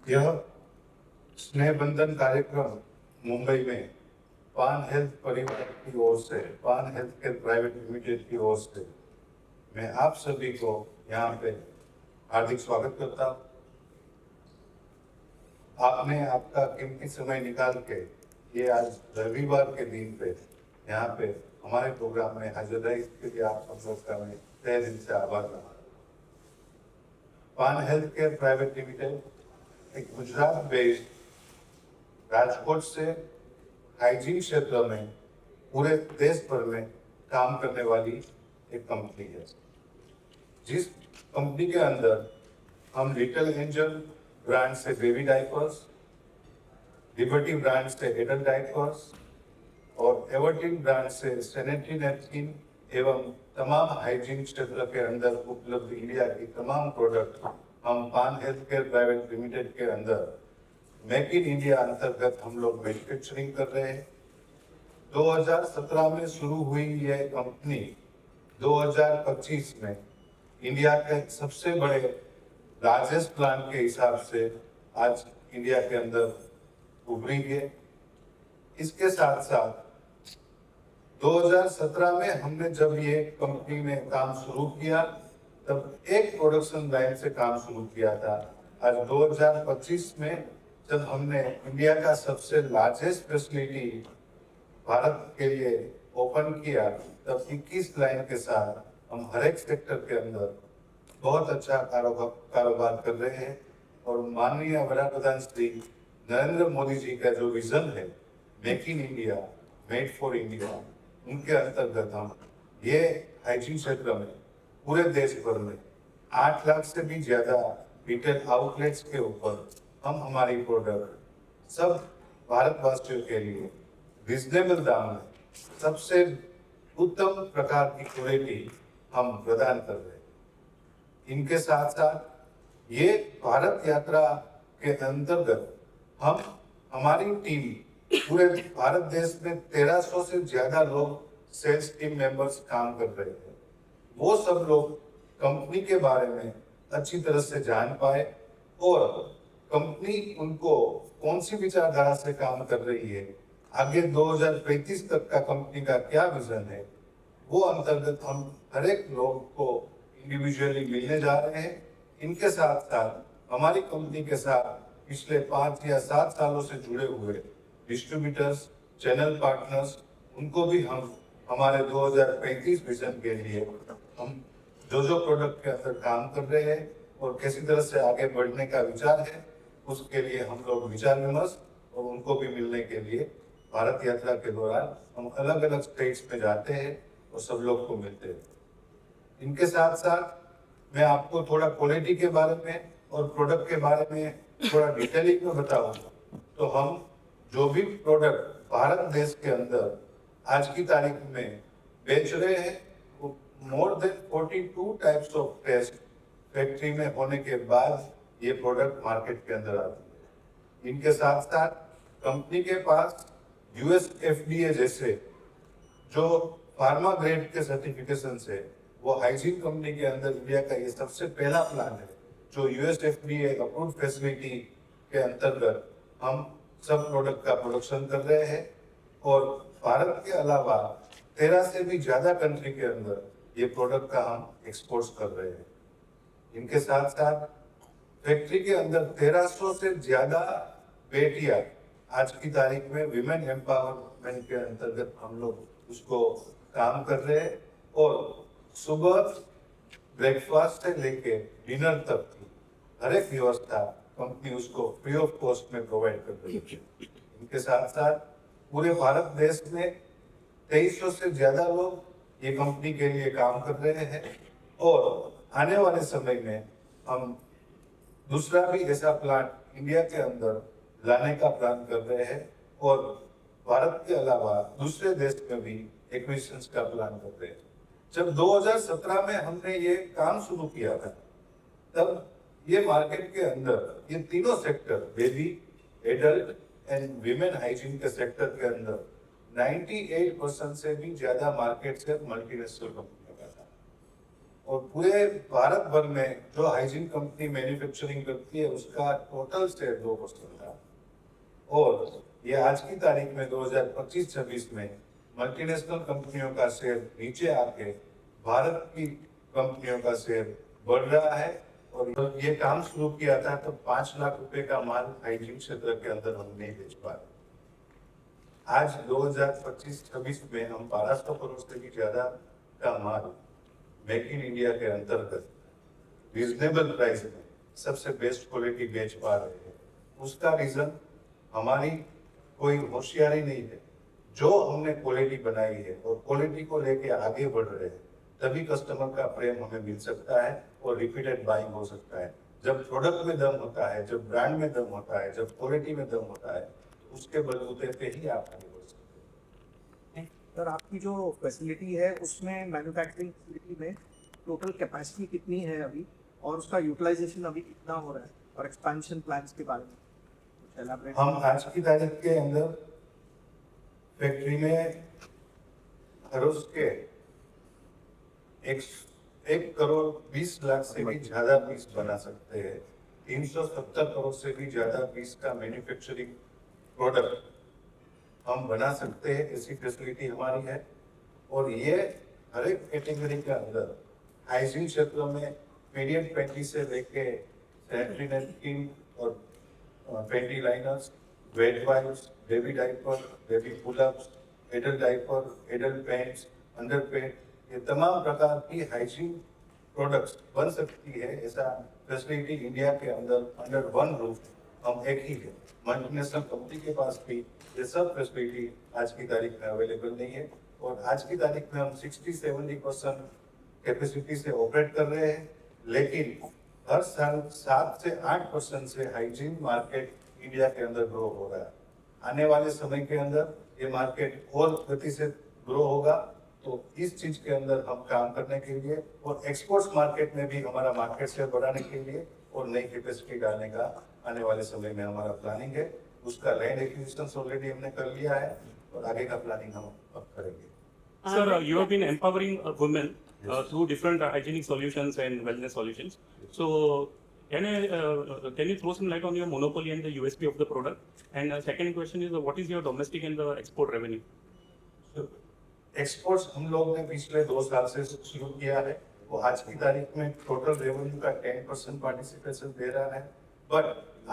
यह स्नेह बंधन कार्यक्रम मुंबई में पान हेल्थ परिवार की ओर से, पान हेल्थ केयर प्राइवेट लिमिटेड की ओर से मैं आप सभी को यहाँ पे हार्दिक स्वागत करता हूँ। आपने आपका कीमती समय निकाल के ये आज रविवार के दिन पे यहाँ पे हमारे प्रोग्राम में हाजिर रहे, इसके लिए आप सब लोग का मैं तहे दिल से आभार मानता हूँ। पान हेल्थ केयर प्राइवेट लिमिटेड एक गुजरात बेस्ड राजकोट से हाइजीन क्षेत्र में पूरे देश भर में काम करने वाली एक कंपनी है, जिस कंपनी के अंदर हम लिटिल एंजल ब्रांड से बेबी डायपर्स, लिबर्टी ब्रांड से एडल्ट डायपर्स और एवर्टीन ब्रांड से सैनिटरी नैपकिन एवं तमाम हाइजीन क्षेत्र के अंदर उपलब्ध इंडिया की तमाम प्रोडक्ट हम पान हेल्थ केयर प्राइवेट लिमिटेड के अंदर मेक इन इंडिया अंतर्गत हम लोग मैन्युफैक्चरिंग कर रहे हैं। 2017 में शुरू हुई यह कंपनी 2025 में इंडिया के सबसे बड़े लार्जेस्ट प्लांट के हिसाब से आज इंडिया के अंदर उभरी है। इसके साथ साथ 2017 में हमने जब ये कंपनी में काम शुरू किया तब एक प्रोडक्शन लाइन से काम शुरू किया था। आज 2025 में जब हमने इंडिया का सबसे लार्जेस्ट फैसिलिटी भारत के लिए ओपन किया तब 21 लाइन के साथ हम हर एक सेक्टर के अंदर बहुत अच्छा कारोबार कर रहे हैं। और माननीय वडाप्रधान श्री नरेंद्र मोदी जी का जो विजन है make in India, made for India, उनके अंतर्गत हम ये हाइजीन क्षेत्र में पूरे देश भर में 8 लाख से भी ज्यादा रिटेल आउटलेट्स के ऊपर हम हमारी प्रोडक्ट सब भारतवासियों के लिए रिजनेबल दाम में सबसे उत्तम प्रकार की क्वालिटी हम प्रदान कर रहे हैं। इनके साथ साथ ये भारत यात्रा के अंतर्गत हम हमारी टीम पूरे भारत देश में 1300 से ज्यादा लोग सेल्स टीम मेंबर्स काम कर रहे हैं। वो सब लोग कंपनी के बारे में अच्छी तरह से जान पाए और कंपनी उनको कौन सी विचारधारा से काम कर रही है, आगे 2035 तक का कंपनी का क्या विजन है, वो अंतर्गत हम हर एक लोग को इंडिविजुअली मिलने जा रहे हैं। इनके साथ साथ हमारी कंपनी के साथ पिछले 5 या 7 सालों से जुड़े हुए डिस्ट्रीब्यूटर्स, चैनल पार्टनर्स, उनको भी हम हमारे 2035 विजन के लिए हम जो प्रोडक्ट के अंदर काम कर रहे हैं और किसी तरह से आगे बढ़ने का विचार है, उसके लिए हम लोग विचार विमर्श और उनको भी मिलने के लिए भारत यात्रा के दौरान हम अलग अलग स्टेट्स में जाते हैं और सब लोग को मिलते हैं। इनके साथ साथ मैं आपको थोड़ा क्वालिटी के बारे में और प्रोडक्ट के बारे में थोड़ा डिटेलिंग में बताऊंगा। तो हम जो भी प्रोडक्ट भारत देश के अंदर आज की तारीख में बेच रहे हैं वो more than 42 types of test factory में होने के बाद ये प्रोडक्ट मार्केट के अंदर आती है। इनके साथ साथ कंपनी के पास यूएस एफडीए जैसे जो फार्मा ग्रेड के सर्टिफिकेशन है, वो हाइजीन कंपनी के अंदर इंडिया का ये सबसे पहला प्लान है जो यूएस एफडीए अप्रूव्ड फैसिलिटी के अंतर्गत हम सब प्रोडक्ट का प्रोडक्शन कर रहे हैं। और भारत के अलावा 13 से भी ज्यादा कंट्री के अंदर ये प्रोडक्ट का हम एक्सपोर्ट कर रहे हैं। इनके साथ साथ फैक्ट्री के अंदर 1300 से ज्यादा बेटियां आज की तारीख में विमेन एम्पावरमेंट के अंतर्गत हम लोग उसको काम कर रहे हैं। और सुबह ब्रेकफास्ट से लेके डिनर तक की हर एक व्यवस्था कंपनी उसको फ्री ऑफ कॉस्ट में प्रोवाइड कर रही है। इनके साथ साथ पूरे भारत देश में 2300 से ज्यादा लोग ये कंपनी के लिए काम कर रहे हैं। और आने वाले समय में हम दूसरा भी ऐसा प्लांट इंडिया के अंदर लाने का प्लान कर रहे हैं और भारत के अलावा दूसरे देश में भी एक्विजिशंस का प्लान कर रहे हैं। जब 2017 में हमने ये काम शुरू किया था तब ये मार्केट के अंदर ये तीनों sector baby, adult and women hygiene के सेक्टर के अंदर 98% से भी ज्यादा मार्केट शेयर मल्टीनेशनल कंपनियों का था। और पूरे भारत भर में जो हाइजीन कंपनी मैन्युफैक्चरिंग करती है उसका टोटल शेयर 2% था। और ये आज की तारीख में 2025-26 में मल्टीनेशनल कंपनियों का शेयर नीचे आके भारत की कंपनियों का शेयर बढ़ रहा है। और ये काम शुरू किया था तो 5 लाख रुपए का माल हाइजीन क्षेत्र के अंदर हम नहीं बेच पा रहे। आज 2025-26 में हम 1200 करोड़ से भी ज्यादा का माल मेक इन इंडिया के अंतर्गत रीजनेबल प्राइस में सबसे बेस्ट क्वालिटी बेच पा रहे हैं। उसका रीजन हमारी कोई होशियारी नहीं है, जो हमने क्वालिटी बनाई है और क्वालिटी को लेके आगे बढ़ रहे हैं, तभी कस्टमर का प्रेम हमें मिल सकता है और रिपीटेड बाइंग हो सकता है। जब प्रोडक्ट में दम होता है, जब ब्रांड में दम होता है, जब क्वालिटी में दम होता है, उसके बलबूते पे ही आप आगे बढ़ सकते हैं। सर, आपकी जो फैसिलिटी है उसमें मैन्युफैक्चरिंग फैसिलिटी में टोटल कैपेसिटी कितनी है अभी, और उसका यूटिलाइजेशन अभी कितना हो रहा है, और एक्सपेंशन प्लान्स के बारे में कुछ एलाबोरेट। हम आज की तारीख के अंदर फैक्ट्री में हर रोज के 1 करोड़ 20 लाख से भी ज्यादा पीस बना सकते हैं। 370 करोड़ से भी ज्यादा पीस का मैन्युफैक्चरिंग प्रोडक्ट हम बना सकते हैं, ऐसी फैसिलिटी हमारी है। और ये हर एक कैटेगरी के अंदर हाइजीन क्षेत्र में पीरियड पैंटी से लेके सैनिटरी नैपकिन और panty liners, wet wipes, baby diaper, baby pullups, adult diaper, adult pants, under pant, ये तमाम प्रकार की हाइजीन प्रोडक्ट्स बन सकती है। ऐसा फैसिलिटी इंडिया के अंदर अंडर वन रूफ हम एक ही है। मल्टीनेशनल कंपनी के पास भी ये सब फैसिलिटी आज की तारीख में अवेलेबल नहीं है। और आज की तारीख में हम 60-70% कैपेसिटी से ऑपरेट कर रहे हैं, लेकिन हर साल 7 से 8% से हाइजीन मार्केट इंडिया के अंदर ग्रो हो रहा है। आने वाले समय के अंदर ये मार्केट और गति से ग्रो होगा। तो इस चीज के अंदर हम काम करने के लिए और एक्सपोर्ट्स मार्केट में भी हमारा मार्केट शेयर बढ़ाने के लिए और नई कैपेसिटी डालने का आने वाले समय में हमारा प्लानिंग है। उसका लैंड एक्विजिशन ऑलरेडी हमने कर लिया है और आगे का प्लानिंग हम अब करेंगे। Sir, you have been empowering women through different hygienic solutions and wellness solutions. So, can you throw some light on your monopoly and the USP of the product? And second question is, what is your domestic and the export revenue? Exports हम लोग ने पिछले 2 साल से शुरू किया है। वो आज की तारीख में टोटल रेवेन्यू का 10% पार्टिसिपेशन दे रहा है। बट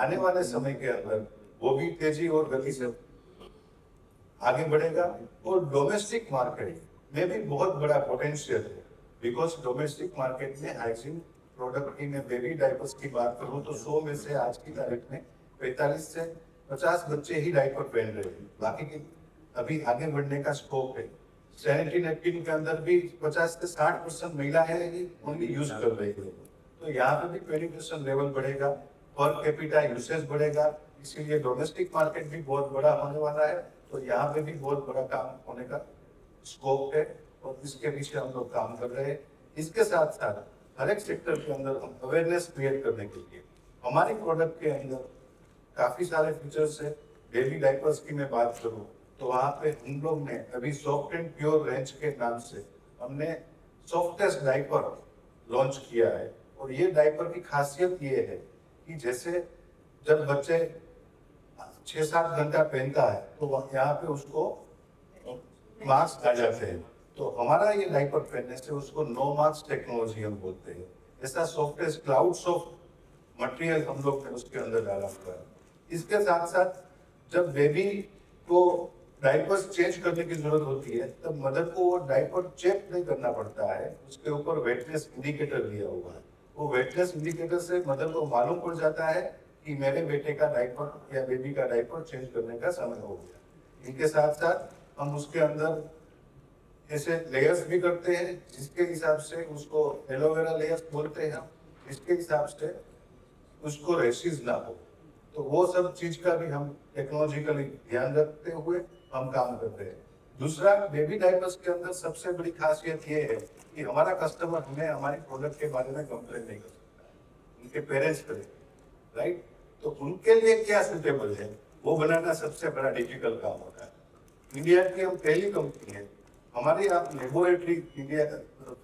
आने वाले समय के अंदर वो भी तेजी और गति से आगे बढ़ेगा। और डोमेस्टिक मार्केट में भी बहुत बड़ा पोटेंशियल है, बिकॉज डोमेस्टिक मार्केट में हाइजीन प्रोडक्ट की मैं बेबी डाइपर्स की बात करूं तो 100 में से आज की तारीख में 45 से 50 बच्चे ही डाइपर पहन रहे हैं। बाकी की अभी आगे बढ़ने का स्कोप है। सैनिटरी नैपकिन के अंदर भी 50 से 60% महिलाएं ही ओनली यूज कर रही है। तो यहाँ पे भी पेनिट्रेशन लेवल बढ़ेगा, पर कैपिटा यूसेज बढ़ेगा, इसीलिए डोमेस्टिक मार्केट भी बहुत बड़ा होने वाला है। तो यहाँ पे भी बहुत बड़ा काम होने का स्कोप है और इसके पीछे हम लोग काम कर रहे हैं। इसके साथ साथ हर एक सेक्टर के अंदर हम अवेयरनेस क्रिएट करने के लिए हमारे प्रोडक्ट के अंदर काफी सारे फीचर्स है। बेबी डाइपर्स की मैं बात करूँ तो वहाँ पे हम लोग ने अभी सॉफ्ट एंड प्योर रेंज के नाम से हमने सॉफ्टेस्ट डाइपर लॉन्च किया है। और ये डाइपर की खासियत ये है कि जैसे जब बच्चे 6-7 घंटा पहनता है तो यहाँ पे उसको मार्क्स आ जाते हैं। तो हमारा ये डाइपर पहनने से उसको नो मार्क्स टेक्नोलॉजी हम बोलते हैं। ऐसा सॉफ्टेस्ट क्लाउड सॉफ्ट मटेरियल हम लोग ने उसके अंदर डाला हुआ है। इसके साथ साथ जब बेबी को डाइपर्स चेंज करने की जरूरत होती है तब मदर को वो डाइपर चेक नहीं करना पड़ता है। उसके ऊपर वेटनेस इंडिकेटर दिया हुआ है। वो वेटनेस इंडिकेटर से मदर को मालूम पड़ जाता है कि मेरे बेटे का डाइपर या बेबी का डाइपर चेंज करने का समय हो गया। इनके साथ साथ हम उसके अंदर ऐसे लेयर्स भी करते हैं जिसके हिसाब से उसको एलोवेरा लेयर्स बोलते हैं हम, इसके हिसाब से उसको रेशिस ना हो। तो वो सब चीज का भी हम टेक्नोलॉजिकली ध्यान रखते हुए हम काम करते हैं। दूसरा, बेबी डाइपर्स के अंदर सबसे बड़ी खासियत ये है कि हमारा कस्टमर हमें हमारे प्रोडक्ट के बारे में कंप्लेन नहीं कर सकता है, उनके पेरेंट्स करें, राइट। तो उनके लिए क्या सुटेबल है वो बनाना सबसे बड़ा डिफिकल्ट काम होता है। इंडिया की हम पहली कंपनी है हमारे यहाँ लेबोरेटरी इंडिया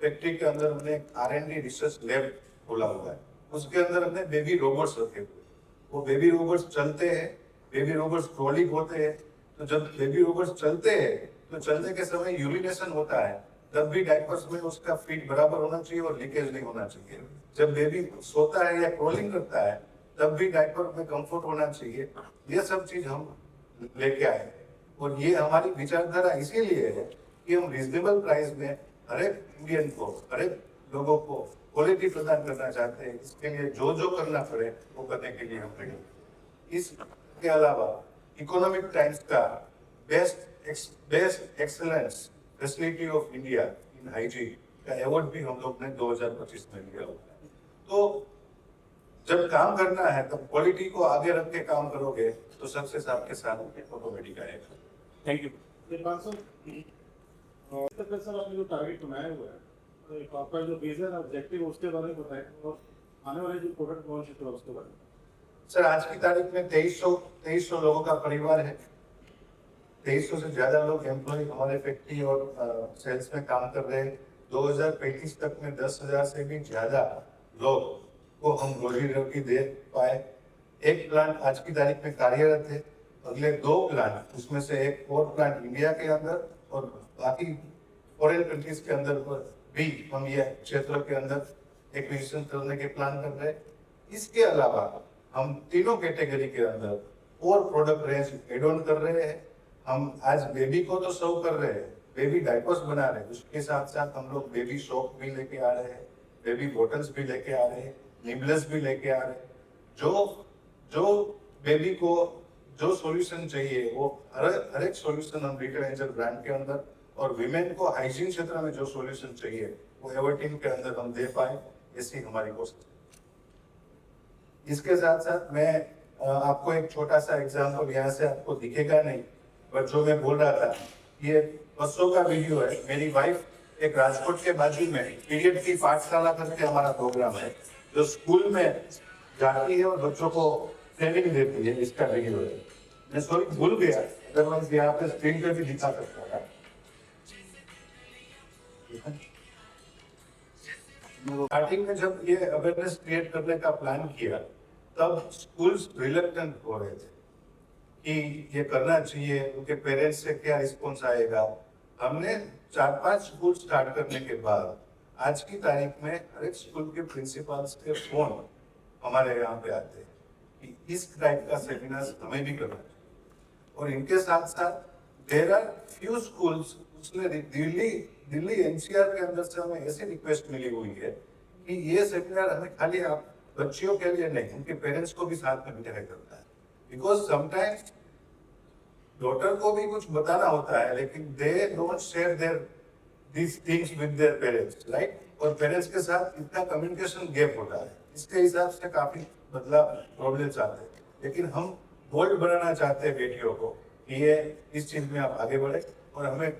फैक्ट्री के अंदर हमने R&D रिसर्च लैब खोला हुआ है, उसके अंदर हमने बेबी रोबोट्स रखे हुए। वो बेबी रोबोट्स चलते हैं, बेबी रोबोट्स ट्रॉली होते हैं। तो जब बेबी रोबोट्स चलते हैं तो चलने के समय यूरिनेशन होता है, तब भी डायपर्स में उसका फीड बराबर होना चाहिए और लीकेज नहीं होना चाहिए। जब बेबी सोता है या क्रॉलिंग करता है तब भी डायपर में कंफर्ट होना चाहिए। ये सब चीज हम लेके आए और ये हमारी विचारधारा इसीलिए है कि हम रिजनेबल प्राइस में हर एक इंडियन को, हर एक लोगों को क्वालिटी प्रदान करना चाहते हैं। इसके लिए जो जो करना पड़े वो करने के लिए हम रेडी। इसके अलावा इकोनॉमिक टाइम्स का best excellence facility of India in hygiene का अवार्ड भी हम लोग ने 2025 में लिया हुआ है। तो जब काम करना है तब क्वालिटी को आगे रख के काम करोगे तो सक्सेस आपके साथ ऑटोमेटिक आएगा। Thank you. सर आपने जो टारगेट बनाया हुआ है, तो आपका जो विजन ऑब्जेक्टिव उसके बारे में बताएं और आने वाले जो प्रोडक्ट लॉन्च होगा उसके बारे में। सर आज की तारीख में 2300 लोगों का परिवार है। 2300 से ज्यादा लोग एम्प्लॉय हमारे फैक्ट्री और सेल्स में काम कर रहे हैं। 2035 तक में 10,000 से भी ज्यादा लोग को हम रोजी रोटी दे पाए। एक प्लांट आज की तारीख में कार्यरत है, अगले 2 प्लांट, उसमें से एक और प्लांट इंडिया के अंदर और बाकी फॉरेन कंट्रीज के अंदर पर भी हम ये क्षेत्र के अंदर एक्विजिशन करने के प्लान कर रहे हैं। इसके अलावा हम तीनों कैटेगरी के अंदर और प्रोडक्ट रेंज एड ऑन कर रहे हैं। हम आज बेबी को तो सर्व कर रहे हैं, बेबी डायपर्स बना रहे हैं, उसके साथ साथ हम लोग बेबी सोप भी लेके आ रहे हैं, बेबी बॉटल्स भी लेके आ रहे हैं, निबलस भी लेके आ रहे हैं। जो बेबी को जो सॉल्यूशन चाहिए वो हर एक सॉल्यूशन हम रिटेल एंजल ब्रांड के अंदर, और विमेन को हाइजीन क्षेत्र में जो सॉल्यूशन चाहिए वो एवर्टीन के अंदर हम दे पाए, ऐसी हमारी कोशिश है। इसके साथ साथ मैं आपको एक छोटा सा एग्जांपल, यहाँ से आपको दिखेगा नहीं पर जो मैं बोल रहा था, ये बसों का वीडियो है। मेरी वाइफ एक राजकोट के बाजू में पीरियड की पाठशाला करके हमारा प्रोग्राम है, जो स्कूल में जाती है और बच्चों को ट्रेनिंग देती है। इसका वीडियो है, मैं सॉरी भूल गया, अदरवाइज यहाँ पे स्क्रीन पे भी दिखा सकता था। स्टार्टिंग में जब ये अवेयरनेस क्रिएट करने का प्लान किया तब स्कूल्स रिलक्टेंट हो रहे थे कि ये करना चाहिए, उनके पेरेंट्स से क्या रिस्पॉन्स आएगा। हमने 4-5 स्कूल स्टार्ट करने के बाद आज की तारीख में हर एक स्कूल के प्रिंसिपल्स के फोन हमारे यहाँ पे आते हैं कि इस टाइप का सेमिनार हमें भी करना चाहिए। और इनके साथ साथ देयर आर फ्यू स्कूल्स, उसने दिल्ली एनसीआर के अंदर से हमें ऐसी रिक्वेस्ट मिली हुई है कि ये सेमिनार हमें खाली आप बच्चियों के लिए नहीं, उनके पेरेंट्स को भी साथ में बिठाया करता है। बिकॉज समटाइम्स डॉटर को भी कुछ बताना होता है लेकिन they don't share their these things with their parents, right? और पेरेंट्स के साथ इतना कम्युनिकेशन गैप होता है, इसके हिसाब से काफी बदलाव प्रॉब्लम्स आते हैं। लेकिन हम बोल्ड बनाना चाहते हैं बेटियों को कि ये इस चीज में आप आगे बढ़े, और हमें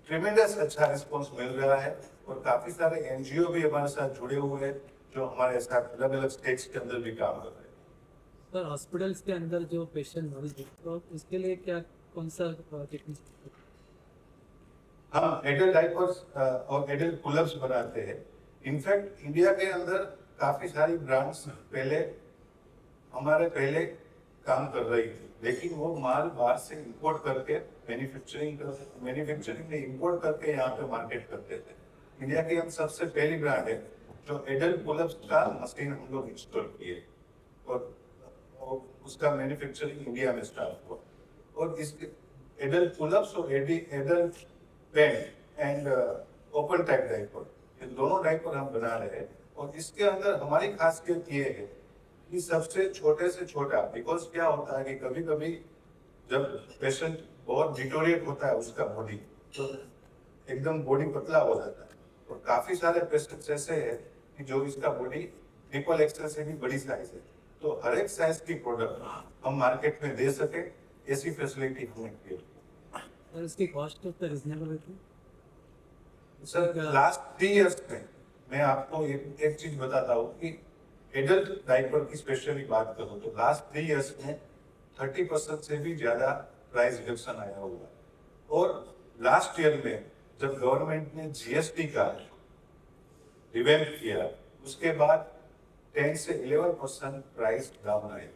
ट्रिमेंडस अच्छा रिस्पॉन्स मिल रहा है। और काफी सारे एनजीओ भी हमारे साथ जुड़े हुए हैं जो हमारे साथ अलग अलग स्टेट्स के अंदर भी काम कर रहे हैं। सर हॉस्पिटल्स के अंदर जो पेशेंट मरीज है तो इसके लिए क्या कौन सा टेक्निक? हम एडल्ट डायपर्स और एडल्ट पुलअप्स बनाते हैं। इनफैक्ट इंडिया के अंदर काफी सारी ब्रांड्स पहले काम कर रही थी, लेकिन वो माल बाहर से इंपोर्ट करके मैन्युफैक्चरिंग में इंपोर्ट करके यहाँ पे मार्केट करते थे। इंडिया की हम सबसे पहली ब्रांड है जो एडल्ट पुलअप्स का मशीन हम लोग इंस्टॉल किए और उसका मैन्युफैक्चरिंग इंडिया में स्टार्ट हुआ। और इसके एडल्ट पुलअप्स और adult pant and open type diaper, ये दोनों डायपर हम बना रहे हैं। और इसके अंदर हमारी खासियत ये है कि सबसे छोटे से छोटा, बिकॉज क्या होता है कि कभी कभी जब पेशेंट बहुत डिटोरिएट होता है उसका बॉडी, तो एकदम बॉडी पतला हो जाता है। और काफी सारे पेशेंट्स ऐसे हैं कि जो इसका बॉडी ट्रिपल एक्सएल से भी बड़ी साइज है, तो हर एक साइज की प्रोडक्ट हम मार्केट में दे सके, ऐसी फैसिलिटी हमने क्रिएट की। और इसकी कॉस्ट तो रिजनेबल है? सर लास्ट 3 इयर्स में मैं आपको एक चीज बताता हूँ कि एडल्ट डायपर की स्पेशली बात करूँ तो लास्ट 3 इयर्स में 30% से भी ज्यादा प्राइस रिडक्शन आया हुआ है। और लास्ट ईयर में जब गवर्नमेंट ने जीएसटी का रिवैम्प किया, उसके बाद 10 से 11% प्राइस डाउन आए।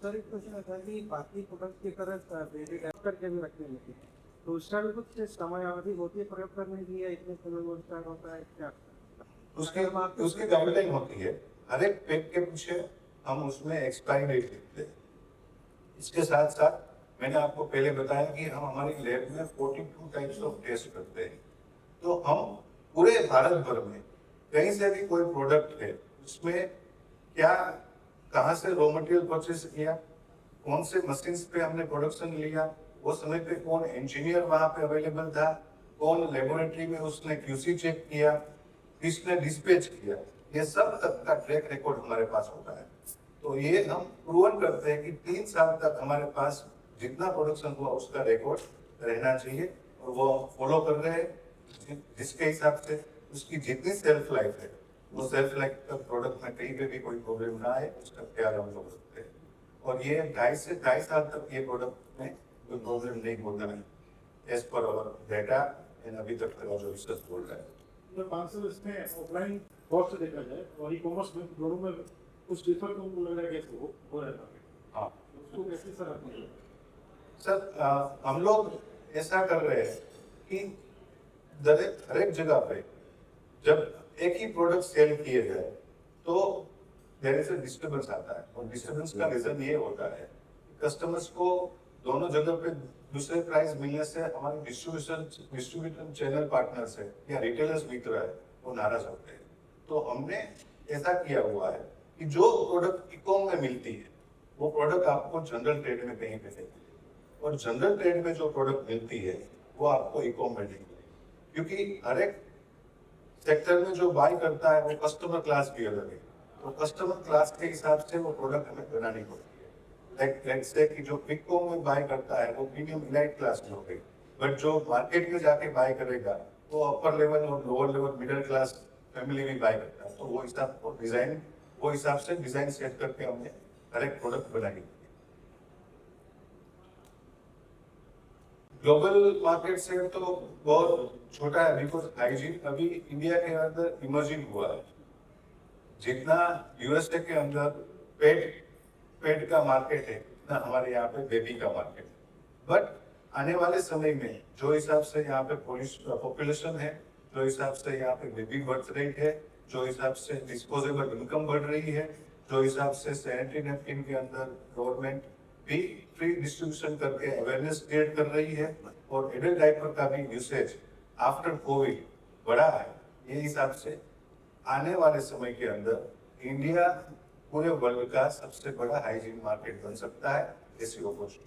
सर एक क्वेश्चन आता है कि बाकी प्रोडक्ट की तरह बेबी टैप करके भी रखने होती है, तो उसका भी कुछ समय अवधि होती है प्रयोग करने की, या इतने समय में स्टार्ट होता है क्या? उसकी गाइडलाइन होती है, हर एक पैक के पीछे हम उसमें एक्सपायरी डेट लिखते हैं। इसके साथ साथ मैंने आपको पहले बताया कि हम हमारी लैब में 42 टाइप्स ऑफ टेस्ट करते हैं। तो हम पूरे भारत भर में कहीं से भी कोई प्रोडक्ट है, उसमें क्या, कहाँ से रॉ मटेरियल परचेज किया, कौन से मशीन पे हमने प्रोडक्शन लिया, वो समय पे कौन इंजीनियर वहां पे अवेलेबल था, कौन लेबोरेटरी में उसने क्यूसी चेक किया, किसने डिस्पैच किया, ये सब तक का ट्रैक रिकॉर्ड हमारे पास होता है। तो ये हम प्रूवन करते हैं कि 3 साल तक हमारे पास जितना प्रोडक्शन हुआ उसका रिकॉर्ड रहना चाहिए, और वो फॉलो कर रहे हैं, जिसके हिसाब से उसकी जितनी सेल्फ लाइफ है, वो सेल्फ लाइफ तक प्रोडक्ट में कहीं पे भी कोई प्रॉब्लम ना आए, उसका ख्याल हम लोग रखते हैं। और ये 2.5 से 2.5 साल तक ये प्रोडक्ट में कोई प्रॉब्लम नहीं होता है, as per our data and अभी तक का जो रिसर्च बोल रहा है। तो 500 इसमें ऑफलाइन कॉस्ट देखा जाए और ई कॉमर्स में दोनों में कुछ डिफर तो मुझे लग रहा है कैसे हो रहा है। हाँ उसको कैसे सर आपने सर, हम लोग ऐसा कर रहे हैं कि हर एक जगह पे जब एक ही प्रोडक्ट सेल किए जाए तो देयर इज अ डिस्टर्बेंस आता है, और डिस्टर्बेंस का रीजन ये होता है कस्टमर्स को दोनों जगह पे दूसरे प्राइस मिलने से हमारे डिस्ट्रीब्यूशन चैनल पार्टनर्स है या रिटेलर्स मित्र है, वो नाराज होते हैं। तो हमने ऐसा किया हुआ है कि जो प्रोडक्ट इकॉम में मिलती है वो प्रोडक्ट आपको जनरल ट्रेड में कहीं पे नहीं मिलेगी, और जनरल ट्रेड में जो प्रोडक्ट मिलती है वो आपको इकॉम में नहीं मिलेगी, क्योंकि हर एक सेक्टर में जो बाय करता है वो कस्टमर क्लास भी अलग है। तो कस्टमर क्लास के हिसाब से वो प्रोडक्ट हमें बनानी पड़ती है। लेट्स से कि जो पिकॉम में बाय करता है वो प्रीमियम इलाइट क्लास में हो गई, बट जो मार्केट में जाके बाय करेगा वो अपर लेवल और lower level middle class family में बाय करता है। तो वो हिसाब से डिजाइन सेट करके हमने हर एक प्रोडक्ट बनाई। ग्लोबल मार्केट से तो बहुत छोटा है, बिकॉज हाइजीन अभी इंडिया के अंदर इमर्जिंग हुआ है। जितना यूएसए के अंदर पेट का मार्केट है, उतना हमारे यहाँ पे बेबी का मार्केट है। बट आने वाले समय में जो हिसाब से यहाँ पे पॉपुलेशन है, जो हिसाब से यहाँ पे बेबी बर्थ रेट है, जो हिसाब से डिस्पोजेबल इनकम बढ़ रही है, जो हिसाब से सैनिटरी नैपकिन के अंदर गवर्नमेंट भी फ्री डिस्ट्रीब्यूशन करके अवेयरनेस क्रिएट कर रही है, और एडल्ट डायपर का भी यूसेज आफ्टर कोविड बढ़ा है, ये हिसाब से आने वाले समय के अंदर इंडिया पूरे वर्ल्ड का सबसे बड़ा हाइजीन मार्केट बन सकता है। ऐसी opportunity.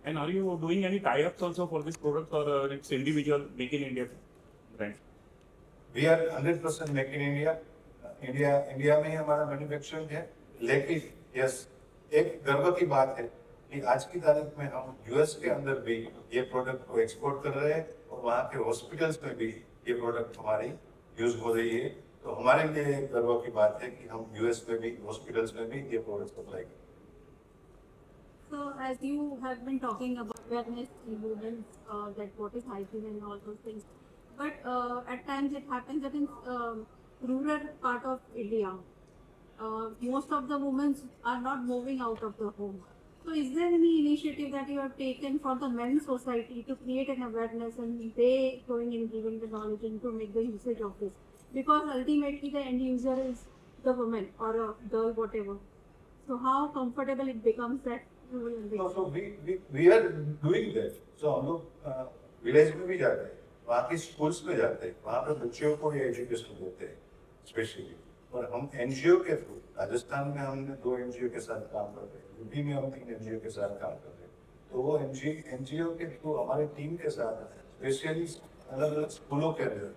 And are you doing any tie-ups also for this product, or it's individual make in India brand? We are 100% make in India में ही हमारा मैन्युफैक्चरिंग है। लेकिन यस, एक गर्व की बात है कि आज की तारीख में हम यूएस के अंदर भी ये प्रोडक्ट को एक्सपोर्ट कर रहे हैं, और वहाँ के हॉस्पिटल्स में भी ये प्रोडक्ट हमारी यूज हो रही है। तो हमारे लिए गर्व की बात है कि हम यूएस में भी हॉस्पिटल्स में भी ये प्रोडक्ट सप्लाई करें। So as you have been talking about awareness in women, that what is hygiene and all those things, but at times it happens that in rural part of India, most of the women are not moving out of the home. So is there any initiative that you have taken for the men's society to create an awareness and they going in giving the knowledge and to make the usage of this? Because ultimately the end user is the woman or a girl, whatever. So how comfortable it becomes that you will No, so make we are doing that. So हम लोग village में भी जाते हैं, वहाँ की schools में जाते हैं, वहाँ पे बच्चों को ये एजुकेशन देते हैं स्पेशली। और हम एनजीओ के थ्रू, राजस्थान में हमने 2 एनजीओ के साथ काम कर रहे हैं, यूपी में हम 3 एनजीओ के साथ काम कर रहे हैं। तो वो एनजीओ के थ्रू हमारी टीम के साथ स्पेशली अलग अलग स्कूलों के अंदर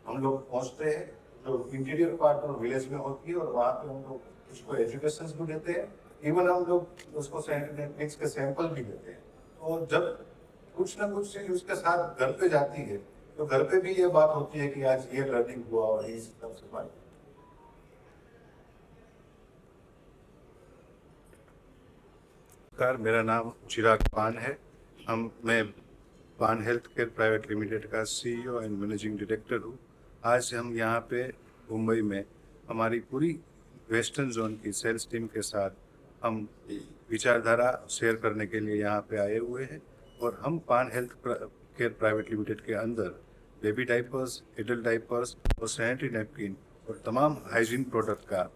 हम लोग पहुँचते हैं, जो इंटीरियर पार्ट और विलेज में होती है, और वहाँ पे हम लोग उसको एजुकेशन भी देते हैं। इवन हम लोग उसको सैनिटरी के सैंपल भी देते हैं। तो जब कुछ ना कुछ चीज उसके साथ घर पे जाती है, तो घर पे भी ये बात होती है कि आज ये लर्निंग हुआ और इस तरह से बात। मेरा नाम चिराग पान है। मैं पान हेल्थ केयर प्राइवेट लिमिटेड का CEO एंड मैनेजिंग डायरेक्टर हूँ। आज हम यहाँ पे मुंबई में हमारी पूरी वेस्टर्न जोन की सेल्स टीम के साथ हम विचारधारा शेयर करने के लिए यहाँ पे आए हुए हैं और हम पान हेल्थ केयर प्राइवेट लिमिटेड के अंदर बेबी डाइपर्स, एडल्ट डाइपर्स और सैनिटरी नैपकिन और तमाम हाइजीन प्रोडक्ट का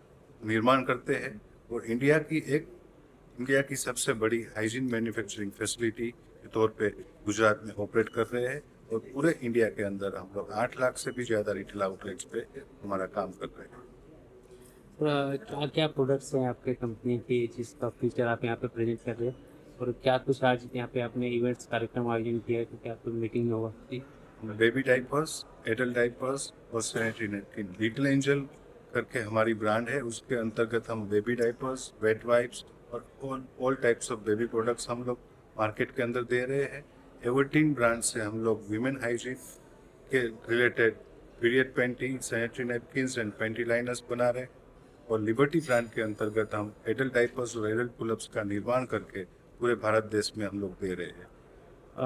निर्माण करते हैं और इंडिया की सबसे बड़ी हाइजीन मैन्युफैक्चरिंग फैसिलिटी के तौर पे गुजरात में ऑपरेट कर रहे हैं और पूरे इंडिया के अंदर हम लोग 8 लाख से भी ज़्यादा रिटेल आउटलेट्स पे हमारा काम कर रहे हैं। क्या क्या प्रोडक्ट्स हैं आपके कंपनी के जिसका फीचर आप यहाँ पे प्रेजेंट कर रहे हैं, और क्या कुछ आज यहाँ पे आपने इवेंट्स कार्यक्रम आयोजन किया है, तो क्या कोई मीटिंग होगा? बेबी डाइपर्स, एडल्ट डाइपर्स और सैनिटरी नैपकिन लिटिल एंजल करके हमारी ब्रांड है, उसके अंतर्गत हम बेबी डाइपर्स, वेट वाइप्स और all types of baby products हम लोग मार्केट के अंदर दे रहे हैं। एवर्टीन ब्रांड से हम लोग विमेन हाइजीन के related period panty, sanitary napkins and panty liners बना रहे हैं और लिबर्टी ब्रांड के अंतर्गत हम एडल्ट डाइपर्स और एडल्ट पुलअप्स का निर्माण करके पूरे भारत देश में हम लोग दे रहे हैं।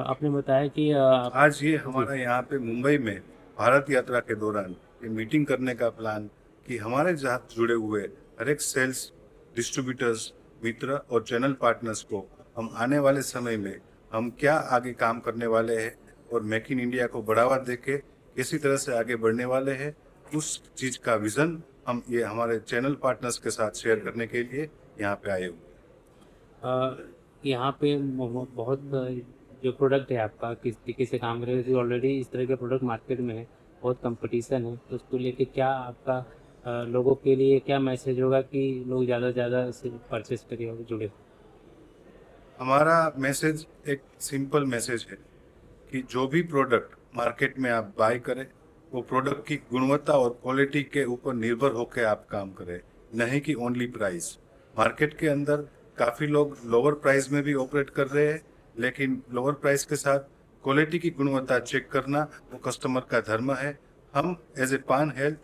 आपने बताया कि आज ये हमारा यहाँ पे मुंबई में भारत यात्रा के दौरान ये मीटिंग करने का प्लान कि हमारे साथ जुड़े हुए हर एक सेल्स डिस्ट्रीब्यूटर्स, मित्र और चैनल पार्टनर्स को हम आने वाले समय में हम क्या आगे काम करने वाले हैं और मेक इन इंडिया को बढ़ावा देके किसी तरह से आगे बढ़ने वाले हैं, उस चीज़ का विजन हम ये हमारे चैनल पार्टनर्स के साथ शेयर करने के लिए यहाँ पे आए हुए। यहाँ पे बहुत जो प्रोडक्ट है आपका किस तरीके से काम कर रहे हैं, ऑलरेडी इस तरह के प्रोडक्ट मार्केट में है, बहुत कंपटीशन है, तो उसको लेके क्या आपका लोगों के लिए क्या मैसेज होगा कि लोग ज़्यादा से ज़्यादा इसे परचेस करिए और जुड़े? हमारा मैसेज एक सिंपल मैसेज है कि जो भी प्रोडक्ट मार्केट में आप बाय करें वो प्रोडक्ट की गुणवत्ता और क्वालिटी के ऊपर निर्भर होकर आप काम करें, नहीं कि ओनली प्राइस। मार्केट के अंदर काफ़ी लोग लोअर प्राइस में भी ऑपरेट कर रहे हैं, लेकिन लोअर प्राइस के साथ क्वालिटी की गुणवत्ता चेक करना वो कस्टमर का धर्म है। हम एज ए पान हेल्थ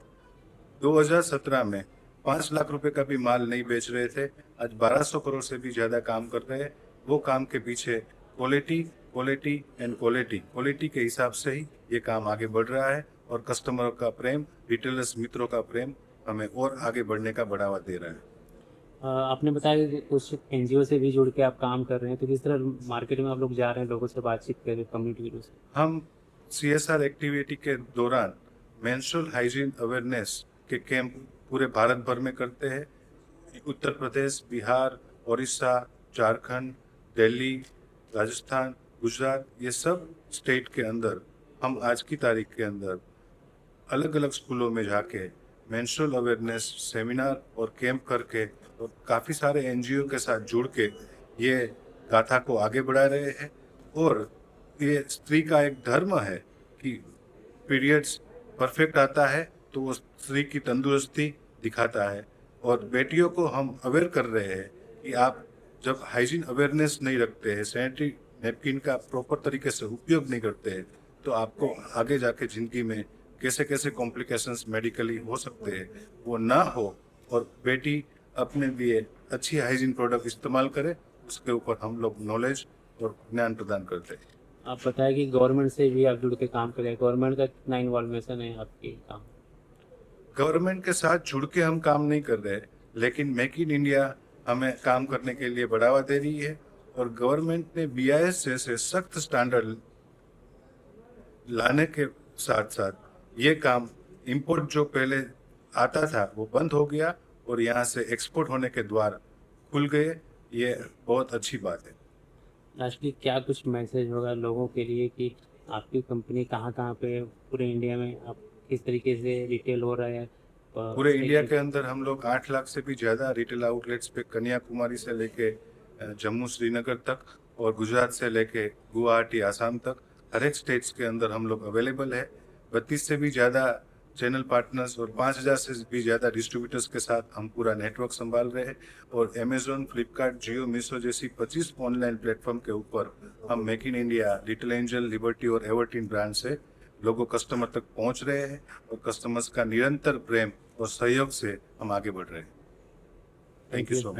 2017 में 5 लाख रुपए का भी माल नहीं बेच रहे थे, आज 1200 करोड़ से भी ज़्यादा काम कर रहे हैं। वो काम के पीछे क्वालिटी एंड क्वालिटी के हिसाब से ही ये काम आगे बढ़ रहा है और कस्टमर का प्रेम, रिटेलर्स मित्रों का प्रेम हमें और आगे बढ़ने का बढ़ावा दे रहा है। आपने बताया कि कुछ NGO से भी जुड़ के आप काम कर रहे हैं, तो किस तरह मार्केट में आप लोग जा रहे हैं, लोगों से बातचीत कर रहे हैं, कम्युनिटी से? हम CSR एक्टिविटी के दौरान मेंस्ट्रुअल हाइजीन अवेयरनेस के कैंप पूरे भारत भर में करते हैं। उत्तर प्रदेश, बिहार, उड़ीसा, झारखंड, दिल्ली, राजस्थान, गुजरात, ये सब स्टेट के अंदर हम आज की तारीख के अंदर अलग अलग स्कूलों में जाके मेंस्ट्रुअल अवेयरनेस सेमिनार और कैंप करके और काफ़ी सारे NGO के साथ जुड़ के ये गाथा को आगे बढ़ा रहे हैं। और ये स्त्री का एक धर्म है कि पीरियड्स परफेक्ट आता है तो वो स्त्री की तंदुरुस्ती दिखाता है और बेटियों को हम अवेयर कर रहे हैं कि आप जब हाइजीन अवेयरनेस नहीं रखते हैं, सैनिटरी नैपकिन का प्रॉपर तरीके से उपयोग नहीं करते हैं, तो आपको आगे जाके ज़िंदगी में कैसे कैसे कॉम्प्लिकेशंस मेडिकली हो सकते हैं, वो ना हो और बेटी अपने लिए अच्छी हाइजीन प्रोडक्ट इस्तेमाल करे, उसके ऊपर हम लोग नॉलेज और ज्ञान प्रदान करते हैं। आप बताया कि गवर्नमेंट से भी आप जुड़ के काम कर रहे हैं, गवर्नमेंट का कितना इन्वॉल्वेशन है आपके काम? गवर्नमेंट के साथ जुड़ के हम काम नहीं कर रहे, लेकिन मेक इन इंडिया हमें काम करने के लिए बढ़ावा दे रही है और गवर्नमेंट ने BIS जैसे सख्त स्टैंडर्ड लाने के साथ साथ ये काम इंपोर्ट जो पहले आता था वो बंद हो गया और यहाँ से एक्सपोर्ट होने के द्वार खुल गए। ये बहुत अच्छी बात है। लास्टली क्या कुछ मैसेज होगा लोगों के लिए कि आपकी कंपनी कहाँ कहाँ पे पूरे इंडिया में आप किस तरीके से रिटेल हो रहा है? पूरे इंडिया के अंदर हम लोग 8 लाख से भी ज़्यादा रिटेल आउटलेट्स पे कन्याकुमारी से लेके जम्मू श्रीनगर तक और गुजरात से लेके गुवाहाटी आसाम तक हर एक स्टेट्स के अंदर हम लोग अवेलेबल है। 32 से भी ज़्यादा चैनल पार्टनर्स और 5000 से भी ज़्यादा डिस्ट्रीब्यूटर्स के साथ हम पूरा नेटवर्क संभाल रहे हैं और अमेजोन, फ्लिपकार्ट, जियो, मीशो जैसी 25 ऑनलाइन प्लेटफॉर्म के ऊपर हम make in India, little angel, liberty और एवर्टीन ब्रांड से लोगों कस्टमर तक पहुंच रहे हैं और कस्टमर्स का निरंतर प्रेम और सहयोग से हम आगे बढ़ रहे हैं। Thank you so much.